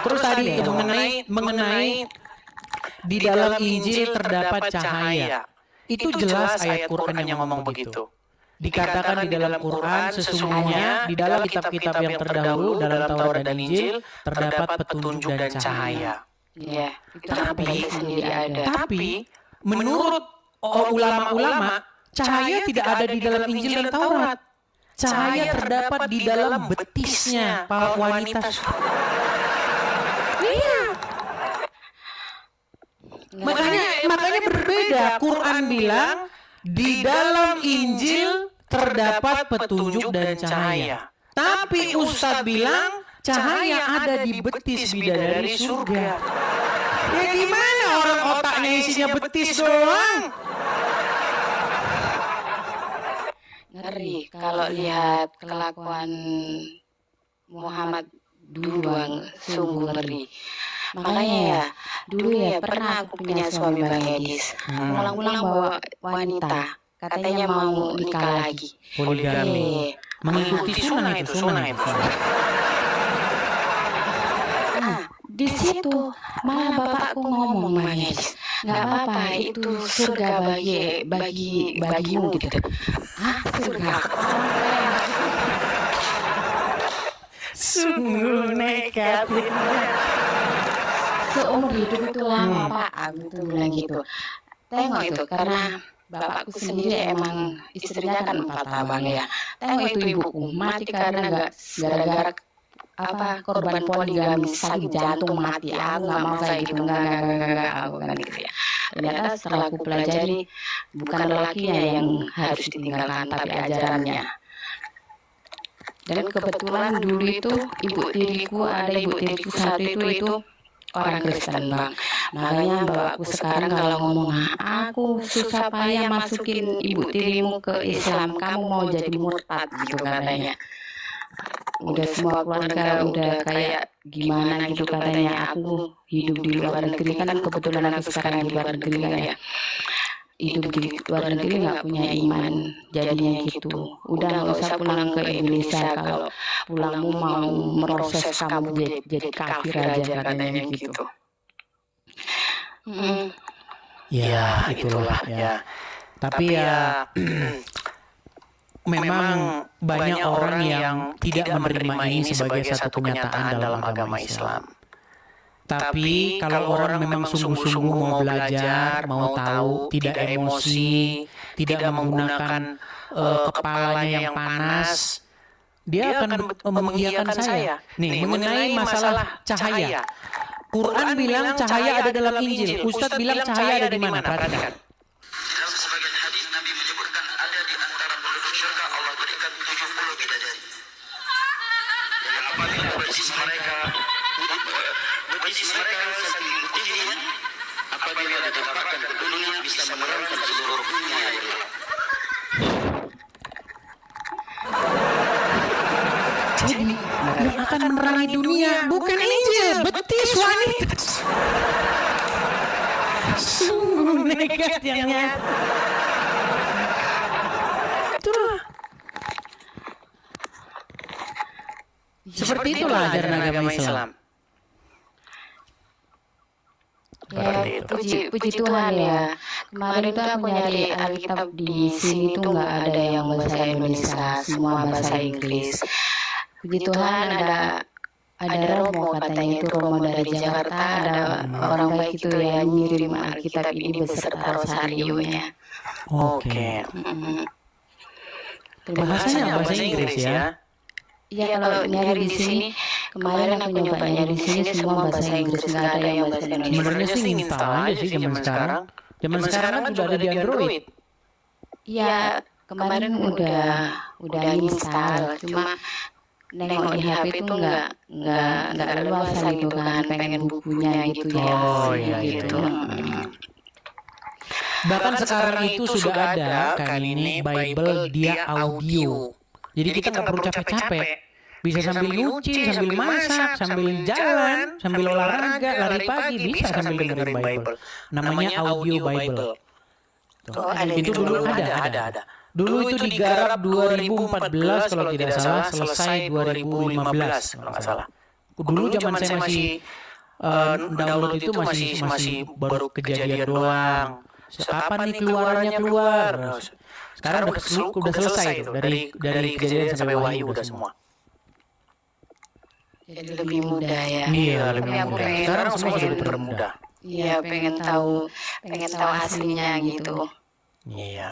terus tadi itu mengenai di dalam Injil terdapat cahaya. Itu jelas ayat Quran yang ngomong begitu. Dikatakan di dalam Quran sesungguhnya di dalam kitab-kitab yang terdahulu dalam Taurat dan Injil terdapat petunjuk dan cahaya. Ya, Tapi menurut ulama-ulama cahaya tidak ada di dalam Injil dan Taurat. Cahaya terdapat di dalam betisnya para wanita. Iya. Makanya berbeda. Quran bilang di dalam Injil terdapat petunjuk dan cahaya. Tapi Ustadz bilang cahaya ada di betis bidadari surga. Ya gimana orang otaknya isinya betis doang? Ngeri kalau lihat kelakuan Muhammad dulu, sungguh ngeri. Makanya ya, dulu ya pernah aku punya suami Bang Edis, ulang-ulang bawa wanita, katanya mau nikah lagi. Poligami. Mengikuti sunnah itu. Nah, di situ malah bapakku ngomong, Bang Edis, nggak apa-apa, itu surga bagimu gitu. Ah, surga. Sungguh nekat. Seumur hidup itu lama Pak, aku tuh bilang gitu. Tengok itu, karena bapakku sendiri emang istrinya kan 4 abang ya. Tengok itu ibuku mati karena gara-gara korban poligami, sakit jantung mati. Aku nggak mau kayak gitu, nggak aku kan gitu ya. Ternyata setelah aku pelajari, bukan lelakinya yang harus ditinggalkan, tapi ajarannya. Dan kebetulan dulu itu ibu tiriku satu itu orang Kristen Bang. Makanya bapakku sekarang kalau ngomong, aku susah payah masukin ibu tirimu ke Islam, kamu mau jadi murtad gitu katanya. Udah semua keluarga udah kayak gimana gitu katanya. Aku hidup di luar negeri, kan kebetulan aku sekarang di luar negeri kan ya. Hidup di luar negeri nggak punya iman, jadinya gitu. Udah nggak usah pulang ke Indonesia, kalau pulangmu mau meroses kamu jadi kafir aja katanya gitu. Ya itulah ya. Tapi ya memang banyak orang yang tidak menerima ini sebagai satu kenyataan dalam agama Islam. Tapi kalau orang memang sungguh-sungguh mau belajar, mau tahu, tidak emosi, tidak menggunakan kepalanya yang panas, dia akan mengiyakan saya. Nih, mengenai masalah cahaya. Quran bilang cahaya ada dalam Injil. Ustadz bilang cahaya ada di mana? Perhatikan. Dalam sebagian hadis Nabi menyebutkan ada di antara penduduk surga Allah berikan 70 bidadari. Dan apabila betis mereka saking putihnya, apabila ditempatkan ke dunia bisa menerangkan seluruh dunia yang gelap. Jadi yang akan menerangi dunia bukan Injil, betis wanita. Sungguh nekat yang nyata. Itulah. Seperti itulah ajaran agama Islam. Ya, puji Tuhan ya. Kemarin tuh aku nyari Alkitab di sini tuh nggak ada yang bahasa Indonesia, semua bahasa Inggris. Puji Tuhan ada Romo, katanya itu Romo dari Jakarta, ada orang baik itu yang ngirim Alkitab ini beserta rosarionya. Oke. Bahasanya bahasa Inggris ya? Iya, kalau nyari di sini, kemarin aku nyoba nyari di sini semua bahasa Inggris, nggak ada yang bahasa Indonesia. Sebenarnya sih install aja sih zaman sekarang. Zaman sekarang kan sudah ada di Android. Iya, kemarin udah install, cuma nengok di HP itu nggak leluasa gitu kan, pengen bukunya gitu ya. Oh iya gitu. Bahkan sekarang itu sudah ada kan ini Bible dia audio. Jadi kita nggak perlu capek-capek. Bisa sambil nyuci, sambil masak, sambil jalan, sambil olahraga, lari pagi, bisa sambil dengerin Bible. Namanya audio Bible. Tuh. Itu dulu ada. Dulu itu digarap 2014 kalau tidak salah, selesai 2015 kalau nggak salah. Dulu zaman saya masih download itu masih baru kejadian doang. Kapan nih keluarannya keluar? Sekarang udah selesai tuh dari kejadian sampai wahyu udah semua. Jadi lebih mudah ya. Iya, lebih Tapi aku mudah. pengen Sekarang semua sudah dipermudah. Iya, pengen tahu hasilnya gitu. Iya.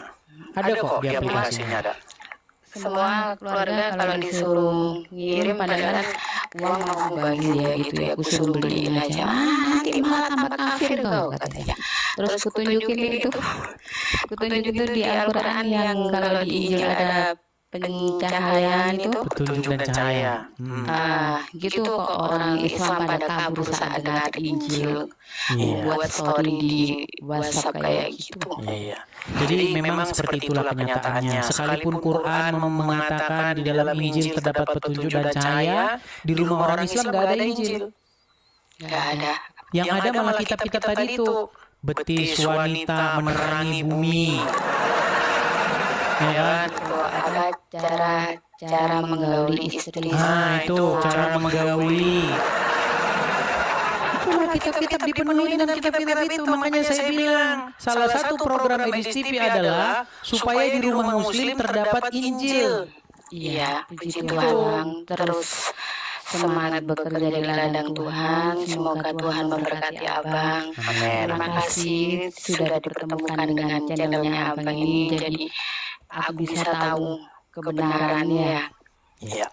Ada kok di aplikasinya ada. Semua keluarga kalau disuruh ngirim padahal uang mau bagi dia gitu ya, aku suruh beliin aja. Nanti malah tambah kafir kau katanya. Terus kutunjukin itu di Al-Quran yang kalau di Injil ada pencahayaan itu. Petunjuk dan cahaya. Gitu kok orang Islam pada kabur saat dengar Injil. Iya. Buat story di WhatsApp kayak gitu. Iya. Jadi memang seperti itulah kenyataannya. Sekalipun Quran mengatakan di dalam Injil terdapat petunjuk dan cahaya, di rumah orang Islam gak ada Injil. Gak ada. Yang ada malah kitab-kitab tadi itu. Betis wanita menerangi bumi. Ya kan? Ada cara menggauli istri. Nah itu cara menggauli. Itulah kitab-kitab dipenuhi dengan kitab-kitab itu. Makanya saya bilang salah satu program Edis TV adalah supaya di rumah muslim terdapat Injil. Iya, puji Tuhan. Terus semangat bekerja di ladang Tuhan. Semoga Tuhan memberkati Abang. Amin. Terima kasih sudah dipertemukan dengan channelnya Abang ini. Jadi aku bisa tahu kebenarannya. Iya.